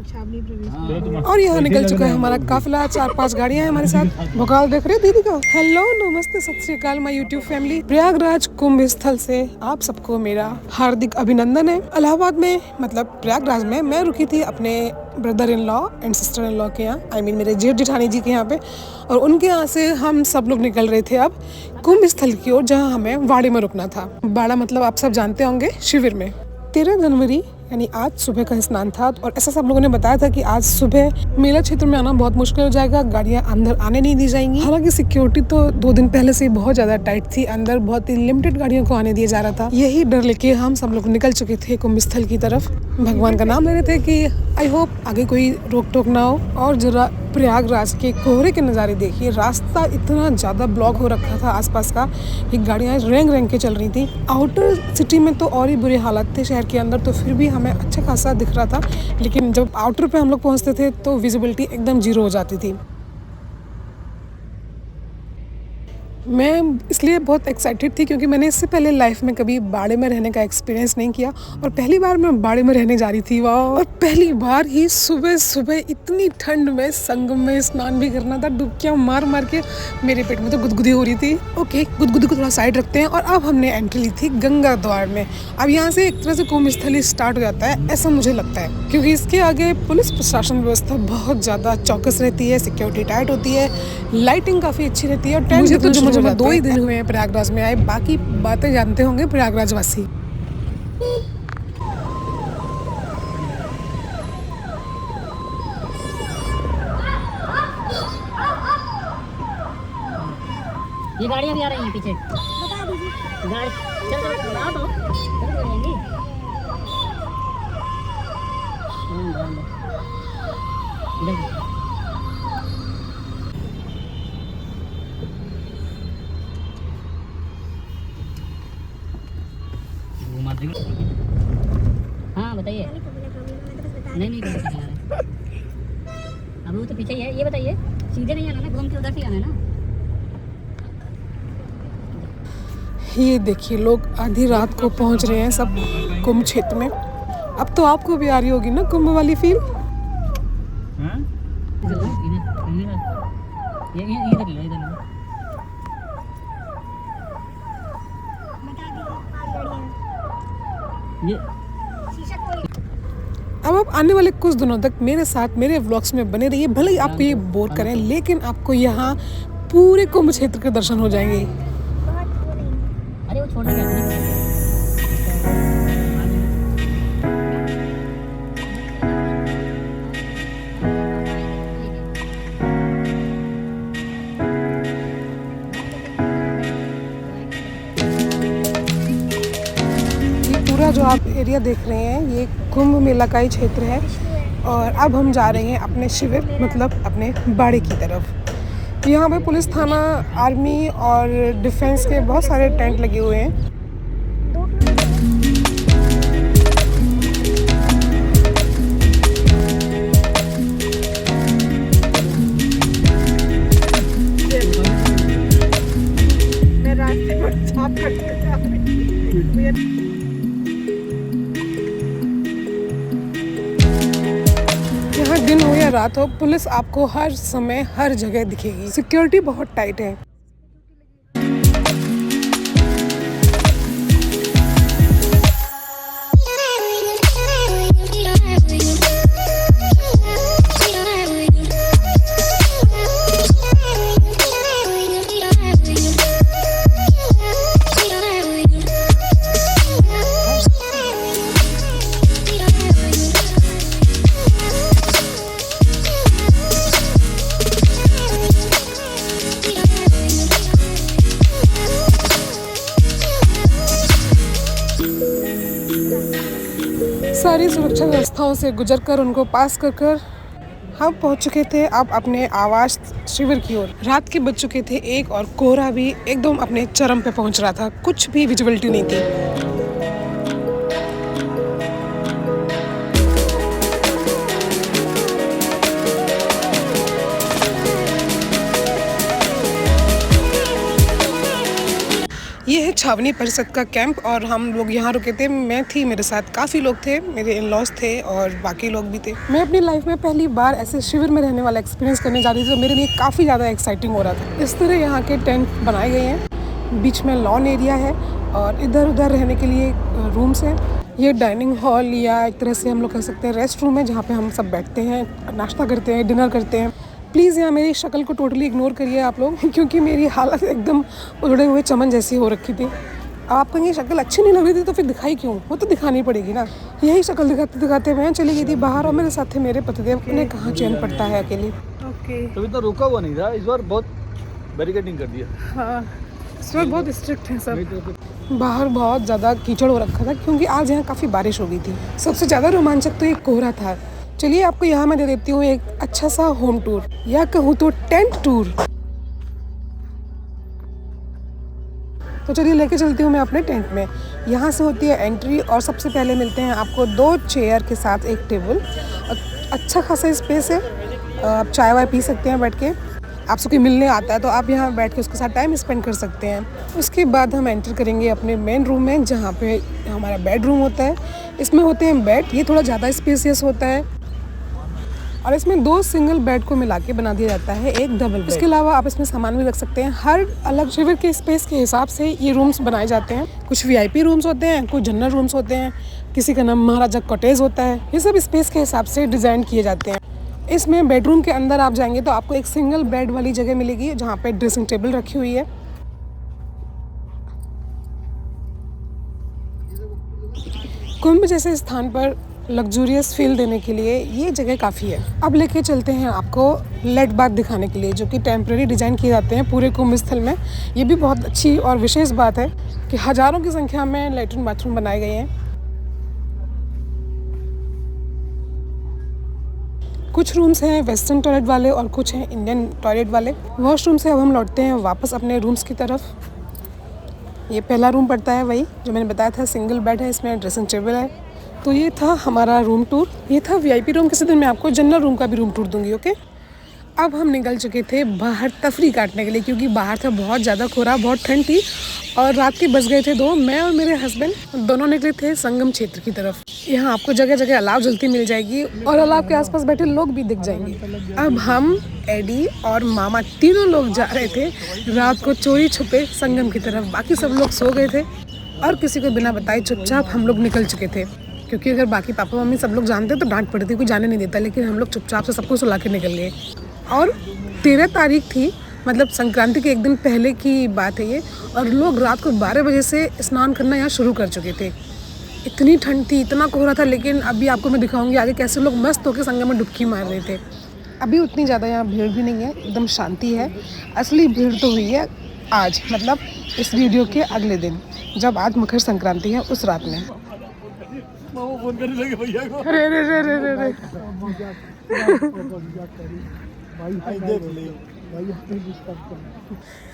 और यहाँ निकल चुका है हमारा काफिला। 4-5 गाड़ियाँ हैं हमारे साथ। भोकाल देख रहे हो दीदी का। हेलो नमस्ते सत श्री अकाल my YouTube family. Prayagraj Kumbh स्थल से आप सबको मेरा हार्दिक अभिनंदन है। इलाहाबाद में मतलब प्रयागराज में मैं रुकी थी अपने brother in law and sister in law के यहाँ, मेरे जेठ जेठानी जी के यहाँ पे, और उनके यहाँ से हम सब लोग निकल रहे थे अब कुंभ स्थल की ओर, जहाँ हमें वाड़े में रुकना था। बाड़ा मतलब आप सब जानते होंगे, शिविर में। 13 जनवरी यानी आज सुबह का स्नान था और ऐसा सब लोगों ने बताया था कि आज सुबह मेला क्षेत्र में आना बहुत मुश्किल हो जाएगा, गाड़ियां अंदर आने नहीं दी जाएंगी। हालांकि सिक्योरिटी तो 2 दिन पहले से बहुत ज्यादा टाइट थी, अंदर बहुत ही लिमिटेड गाड़ियों को आने दिया जा रहा था। यही डर लेके हम सब लोग निकल चुके थे कुंभ स्थल की तरफ। भगवान का नाम ले रहे थे कि आई होप आगे कोई रोक टोक ना हो। और जरा प्रयागराज के कोहरे के नज़ारे देखिए, रास्ता इतना ज़्यादा ब्लॉक हो रखा था आसपास का कि गाड़ियाँ रेंग रेंग के चल रही थी। आउटर सिटी में तो और ही बुरे हालत थे, शहर के अंदर तो फिर भी हमें अच्छा खासा दिख रहा था, लेकिन जब आउटर पे हम लोग पहुँचते थे तो विजिबिलिटी एकदम जीरो हो जाती थी। मैं इसलिए बहुत एक्साइटेड थी क्योंकि मैंने इससे पहले लाइफ में कभी बाड़े में रहने का एक्सपीरियंस नहीं किया और पहली बार मैं बाड़े में रहने जा रही थी। वाह! और पहली बार ही सुबह सुबह इतनी ठंड में संगम में स्नान भी करना था। डुबकियां मार मार के मेरे पेट में तो गुदगुदी हो रही थी। ओके, गुदगुदी को थोड़ा साइड रखते हैं और अब हमने एंट्री ली थी गंगा द्वार में। अब यहाँ से एक तरह से कुंभ स्थली स्टार्ट हो जाता है, ऐसा मुझे लगता है, क्योंकि इसके आगे पुलिस प्रशासन व्यवस्था बहुत ज़्यादा चौकस रहती है, सिक्योरिटी टाइट होती है, लाइटिंग काफ़ी अच्छी रहती है। और मुझे तो 2 ही दिन हुए हैं प्रयागराज में आए, बाकी बातें जानते होंगे प्रयागराज वासी। ये गाड़ियाँ भी आ रही हैं पीछे, बता दीजिए। गाड़ी चल बता दो, हाँ बताइए। नहीं अब वो तो पीछे ही है। ये बताइए, सीधे नहीं आना ना, घूम के उधर से आना है ना। ये देखिए लोग आधी रात को पहुंच रहे हैं सब कुंभ क्षेत्र में। अब तो आपको भी आ रही होगी ना कुंभ वाली फील। अब आप आने वाले कुछ दिनों तक मेरे साथ मेरे व्लॉग्स में बने रहिए। भले ही आपको ये बोर करें, लेकिन आपको यहाँ पूरे कुंभ क्षेत्र के दर्शन हो जाएंगे। अरे वो छोटा पूरा जो आप एरिया देख रहे हैं ये कुंभ मेला का ही क्षेत्र है। और अब हम जा रहे हैं अपने शिविर मतलब अपने बाड़े की तरफ। यहाँ पे पुलिस थाना, आर्मी और डिफेंस के बहुत सारे टेंट लगे हुए हैं। यहाँ दिन हो या रात हो, पुलिस आपको हर समय हर जगह दिखेगी। सिक्योरिटी बहुत टाइट है। सारी सुरक्षा व्यवस्थाओं से गुजरकर उनको पास कर हम पहुंच चुके थे अब अपने आवास शिविर की ओर। रात के बज चुके थे 1 और कोहरा भी एकदम अपने चरम पे पहुंच रहा था, कुछ भी विजिबिलिटी नहीं थी। ये है छावनी परिषद का कैंप और हम लोग यहाँ रुके थे। मैं थी, मेरे साथ काफ़ी लोग थे, मेरे इन-लॉज थे और बाकी लोग भी थे। मैं अपनी लाइफ में पहली बार ऐसे शिविर में रहने वाला एक्सपीरियंस करने जा रही थी, तो मेरे लिए काफ़ी ज़्यादा एक्साइटिंग हो रहा था। इस तरह यहाँ के टेंट बनाए गए हैं, बीच में लॉन एरिया है और इधर उधर रहने के लिए रूम्स हैं। ये डाइनिंग हॉल या एक तरह से हम लोग कह सकते हैं रेस्ट रूम है, जहाँ पे हम सब बैठते हैं, नाश्ता करते हैं, डिनर करते हैं। प्लीज़ यहाँ मेरी शक्ल को टोटली इग्नोर करिए आप लोग, क्योंकि मेरी हालत एकदम उजड़े हुए चमन जैसी हो रखी थी। आप कहेंगे शक्ल अच्छी नहीं लग रही थी तो फिर दिखाई क्यों? वो तो दिखानी पड़ेगी ना। यही शक्ल दिखाते दिखाते मैं चली गई थी बाहर और मेरे साथ थे मेरे पतिदेव। उन्हें कहाँ चैन पड़ता है अकेले। ओके, तो इतना रुका हुआ नहीं था, इस बार बहुत बैरिकेडिंग कर दिया। हाँ, इस बार बहुत स्ट्रिक्ट है सब। बाहर बहुत ज़्यादा कीचड़ हो रखा था क्योंकि आज यहाँ काफ़ी बारिश हो गई थी। सबसे ज़्यादा रोमांचक तो एक कोहरा था। चलिए आपको यहाँ मैं दे देती हूँ एक अच्छा सा होम टूर या कहूँ तो टेंट टूर। तो चलिए लेके चलती हूँ मैं अपने टेंट में। यहाँ से होती है एंट्री और सबसे पहले मिलते हैं आपको 2 चेयर के साथ एक टेबल। अच्छा खासा स्पेस है, आप चाय वाय पी सकते हैं बैठ के। आपसे कोई मिलने आता है तो आप यहाँ बैठ के उसके साथ टाइम स्पेंड कर सकते हैं। उसके बाद हम एंटर करेंगे अपने मेन रूम में, जहाँ पे हमारा बेडरूम होता है। इसमें होते हैं बेड, ये थोड़ा ज़्यादा स्पेसियस होता है और इसमें 2 सिंगल बेड को मिला के बना दिया जाता है एक डबल बेड। इसके अलावा आप इसमें सामान भी रख सकते हैं। हर अलग शिविर के स्पेस के हिसाब से ये रूम्स बनाए जाते हैं। कुछ VIP रूम्स होते हैं, कुछ जनरल रूम्स होते हैं, किसी का नाम महाराजा कॉटेज होता है। ये सब स्पेस के हिसाब से डिज़ाइन किए जाते हैं। इसमें बेडरूम के अंदर आप जाएंगे तो आपको एक सिंगल बेड वाली जगह मिलेगी, जहाँ पे ड्रेसिंग टेबल रखी हुई है। कुंभ जैसे स्थान पर लग्जूरियस फील देने के लिए ये जगह काफ़ी है। अब लेके चलते हैं आपको लेट बाथ दिखाने के लिए, जो कि टेम्परेरी डिज़ाइन किए जाते हैं पूरे कुंभ स्थल में। ये भी बहुत अच्छी और विशेष बात है कि हज़ारों की संख्या में लेटरिन बाथरूम बनाए गए हैं। कुछ रूम्स हैं वेस्टर्न टॉयलेट वाले और कुछ हैं इंडियन टॉयलेट वाले। वॉशरूम से अब हम लौटते हैं वापस अपने रूम्स की तरफ। ये पहला रूम पड़ता है वही जो मैंने बताया था, सिंगल बेड है, इसमें ड्रेसिंग टेबल है। तो ये था हमारा रूम टूर। ये था VIP रूम। किसी दिन मैं आपको जनरल रूम का भी रूम टूर दूंगी। ओके, अब हम निकल चुके थे बाहर तफरी काटने के लिए, क्योंकि बाहर था बहुत ज़्यादा कोहरा, बहुत ठंड थी और रात के बज गए थे 2। मैं और मेरे हस्बैंड दोनों निकले थे संगम क्षेत्र की तरफ। यहाँ आपको जगह जगह अलाव जलती मिल जाएगी और अलाव के आसपास बैठे लोग भी दिख जाएंगे। अब हम, एडी और मामा तीनों लोग जा रहे थे रात को चोरी छुपे संगम की तरफ। बाकी सब लोग सो गए थे और किसी को बिना बताए चुपचाप हम लोग निकल चुके थे, क्योंकि अगर बाकी पापा मम्मी सब लोग जानते तो डांट पड़ती, कोई जाने नहीं देता। लेकिन हम लोग चुपचाप से सबको सुला के निकल गए। और 13 तारीख थी, मतलब संक्रांति के एक दिन पहले की बात है ये, और लोग रात को 12 बजे से स्नान करना यहाँ शुरू कर चुके थे। इतनी ठंड थी, इतना कोहरा था, लेकिन अभी आपको मैं दिखाऊंगी आगे कैसे लोग मस्त होकर संगम में डुबकी मार रहे थे। अभी उतनी ज़्यादा यहाँ भीड़ भी नहीं है, एकदम शांति है। असली भीड़ तो हुई है आज, मतलब इस वीडियो के अगले दिन, जब आज मकर संक्रांति है उस रात में। अरे रे रे रे रे रे।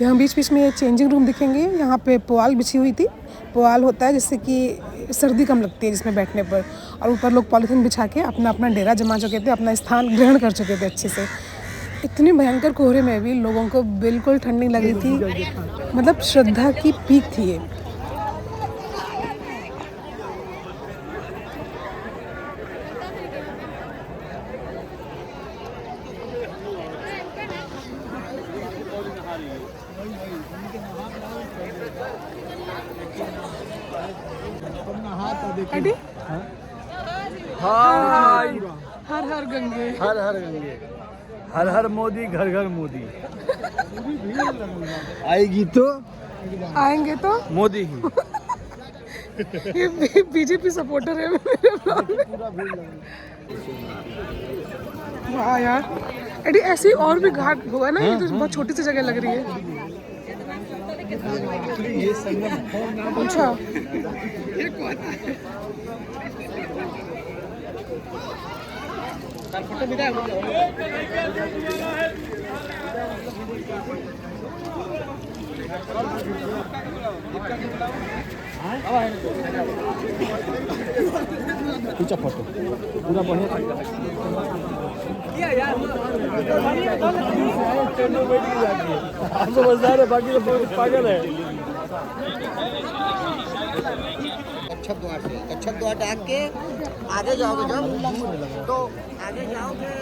यहाँ बीच बीच में ये चेंजिंग रूम दिखेंगे। यहाँ पे पुआल बिछी हुई थी। पुआल होता है जिससे कि सर्दी कम लगती है जिसमें बैठने पर, और ऊपर लोग पॉलीथीन बिछा के अपना अपना डेरा जमा चुके थे, अपना स्थान ग्रहण कर चुके थे अच्छे से। इतनी भयंकर कोहरे में भी लोगों को बिल्कुल ठंड नहीं लग रही थी, मतलब श्रद्धा की पीक थी ये। अरे हाय, हर हर गंगे, हर हर गंगे, हर हर मोदी, घर घर मोदी। आएगी तो आएंगे तो मोदी ही। ये BJP सपोर्टर है मेरे ब्लॉग में। वाह यार, अरे ऐसी और भी घाट होगा ना, ये तो बहुत छोटी सी जगह लग रही है। अच्छा, खींचा फोटो पूरा बढ़िया। आप समझदार है, बाकी तो पागल है। कच्छप द्वार से। कच्छप द्वार डाक के आगे जाओगे जब तो आगे जाओगे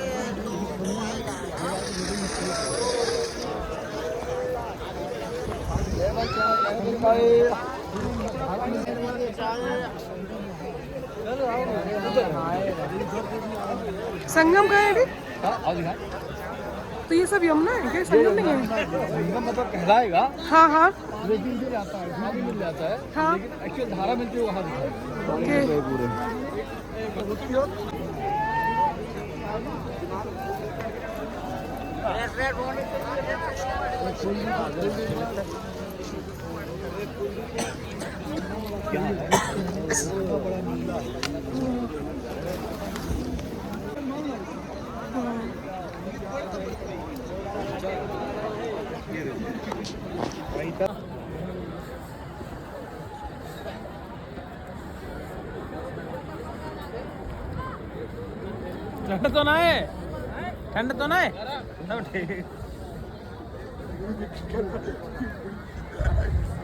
तो संगम का है अभी? तो ये सब यमुना है क्या? संगम नहीं है? संगम मतलब कहलाएगा, हाँ हाँ लेकिन मिल जाता है, वहाँ भी मिल जाता है, हाँ। लेकिन एक्चुअल धारा मिलती है वहाँ भी। ओके। ठंड तो ना है, ठंड तो ना है, सब ठीक।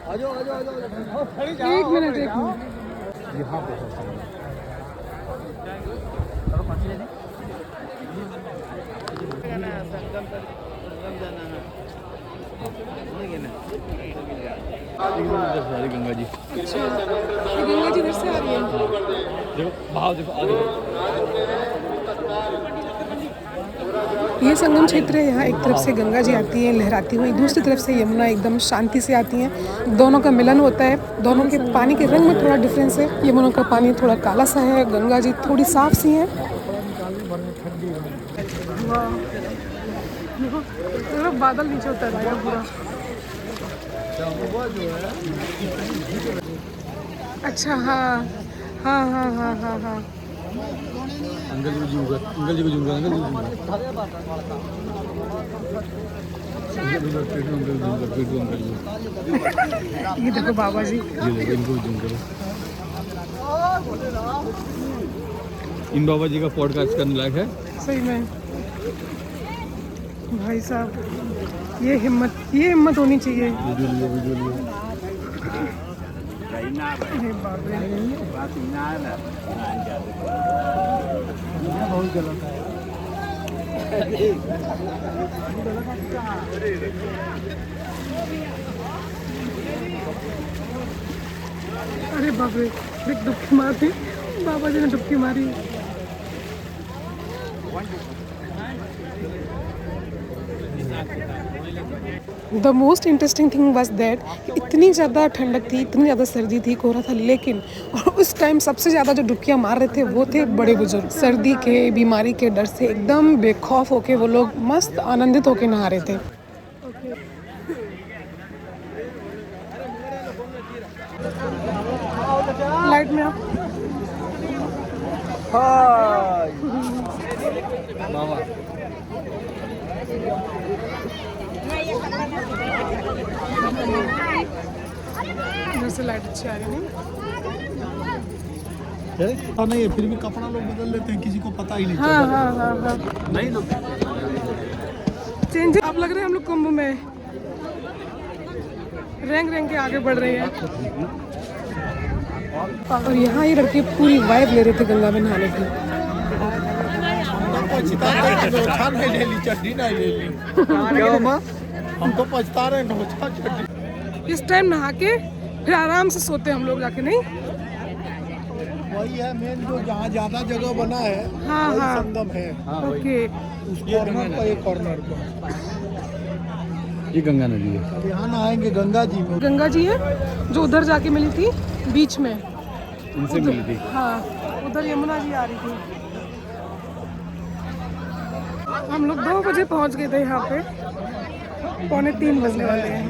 आ जाओ आ जाओ आ जाओ। एक मिनट यहाँ पे गंगा जी। अच्छा, ये गंगा जी इधर से आ रही है। देखो भाव, देखो आगे। ये संगम क्षेत्र है। यहाँ एक तरफ से गंगा जी आती है लहराती हुई, दूसरी तरफ से यमुना एकदम शांति से आती हैं। दोनों का मिलन होता है। दोनों के पानी के रंग में थोड़ा डिफरेंस है। यमुना का पानी थोड़ा काला सा है, गंगा जी थोड़ी साफ सी है। वाह, देखो बादल नीचे उतर आएगा पूरा। अच्छा हाँ हाँ हाँ हाँ हाँ हाँ। अंकल जी को जूंगा, अंकल जी को जूंगा, अंकल जी को जूंगा। ये देखो बाबा जी, ये देखो इनको जूम करो। इन बाबा जी का पॉडकास्ट करने लायक है। सही में भाई साहब, ये हिम्मत होनी चाहिए। अरे बाप रे। अरे बाप रे, देख डुबकी मारती, बाबा जी ने डुबकी मारी। The most interesting thing was that इतनी ज़्यादा ठंडक थी, इतनी ज़्यादा सर्दी थी, कोहरा था, लेकिन और उस टाइम सबसे ज़्यादा जो डुबकियाँ मार रहे थे वो थे बड़े बुजुर्ग। सर्दी के, बीमारी के डर से एकदम बेखौफ होके वो लोग मस्त आनंदित होके नहा रहे थे। लाइट में आप मामा इधर से लाइट अच्छी आ रही है। नहीं है, फिर भी कपड़ा लोग बदल लेते हैं, किसी को पता ही नहीं हाँ हाँ हाँ हाँ नहीं लोग चेंज। आप लग रहे हैं हम लोग कुंभ में रैंक के आगे बढ़ रहे हैं। और यहाँ ये लड़के पूरी वाइब ले रहे थे गंगा में नहाने की। नहीं ले ली, चटनी नहीं ले ली। क्या मामा? हम तो पछता रहे हैं चटनी। इस टाइम नहा के फिर आराम से सोते हम लोग जाके, नहीं? वही है मेन, जो जहाँ ज्यादा जगह बना है हाँ वही हाँ संगम है। ओके। उस कॉर्नर पर, एक कॉर्नर पर ये गंगा नदी है। अब यहाँ नहाएंगे गंगा जी में। गंगा जी है जो उधर जाके मिली थी बीच में, इनसे मिली थी। हाँ उधर यमुना जी आ रही थी। हम लोग 2 बजे पहुंच गए थे यहाँ पे, 2:45 बजने वाले हैं।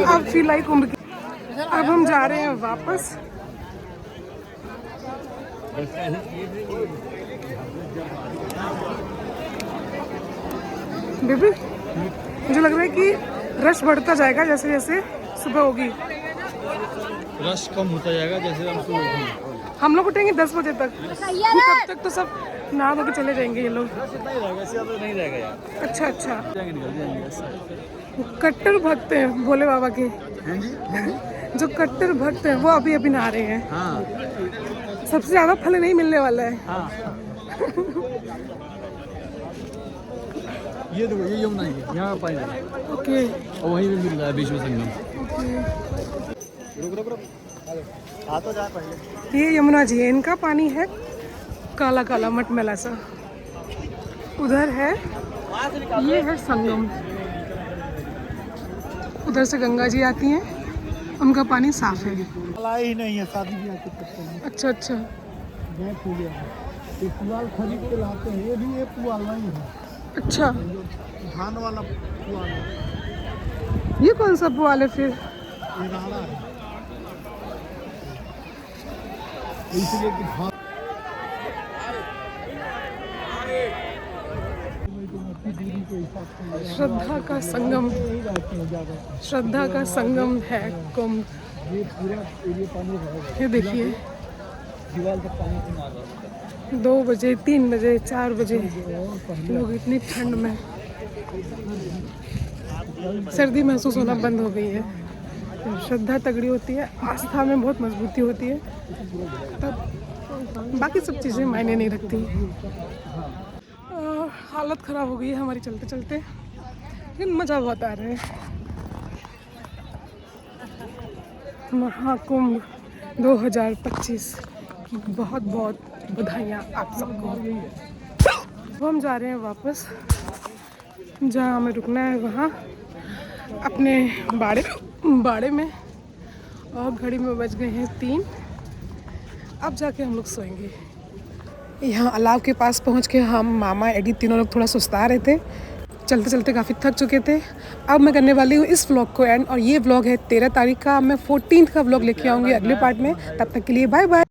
अब फील आई कुंभ की। अब हम जा रहे हैं वापस। बेबी मुझे लग रहा है कि रश बढ़ता जाएगा जैसे जैसे सुबह होगी। रश कम होता जाएगा जैसे हम सुबह उठेंगे। हम लोग उठेंगे 10 बजे तक, तब तक तो सब नहा धो के चले जाएंगे ये लोग। इतना ही रहेगा, इससे ज़्यादा नहीं रहेगा यार। अच्छा अच्छा, जाएंगे, निकल जाएंगे ऐसे। कट्टर भक्त हैं भोले बाबा के, हैं जी? जो कट्टर भक्त हैं वो अभी अभी नहा रहे हैं। हाँ सबसे ज़्यादा फल नहीं मिलने वाला है। हाँ। ये देखो, ये यमुना है, यहाँ पानी है ओके और वहीं पे मिल रहा है बीच में संगम। रुक रुक रुक, आ तो जा पहले। ये यमुना जी है, इनका पानी है काला काला मटमैला सा। उधर है, ये है संगम, उधर से गंगा जी आती हैं, उनका पानी साफ है। लाई ही नहीं है शादी ब्याह के चक्कर में। अच्छा अच्छा, गैस हो गया है। ये पुआल खरीद के लाते हैं, ये भी ये पुआल नहीं है, अच्छा धान वाला पुआल है, ये कौन सा पुआल है फिर? ये राणा है। इसलिए कि धान दूरी के हिसाब से श्रद्धा का संगम, नहीं रहती है ज़्यादा। श्रद्धा का संगम है कुंभ। ये पूरा एरिया पानी रहेगा, ये देखिए, दीवार तक पानी से मार रहा है। 2 बजे 3 बजे 4 बजे लोग इतनी ठंड में, सर्दी महसूस होना बंद हो गई है। जब श्रद्धा तगड़ी होती है, आस्था में बहुत मजबूती होती है, तब बाकी सब चीज़ें मायने नहीं रखती। हालत ख़राब हो गई है हमारी चलते चलते, लेकिन मज़ा बहुत आ रहा है। महाकुंभ 2025 की बहुत बहुत बधाइयाँ आप सबको। अब हम जा रहे हैं वापस, जहाँ हमें रुकना है वहाँ अपने बाड़े में, और घड़ी में बज गए हैं 3। अब जाके हम लोग सोएंगे। यहाँ अलाव के पास पहुँच के हम मामा एडी तीनों लोग थोड़ा सुस्ता रहे थे, चलते चलते काफ़ी थक चुके थे। अब मैं करने वाली हूँ इस व्लॉग को एंड, और ये व्लॉग है 13 तारीख का। मैं 14 का व्लॉग लेके आऊँगी अगले पार्ट में। तब तक के लिए बाय बाय।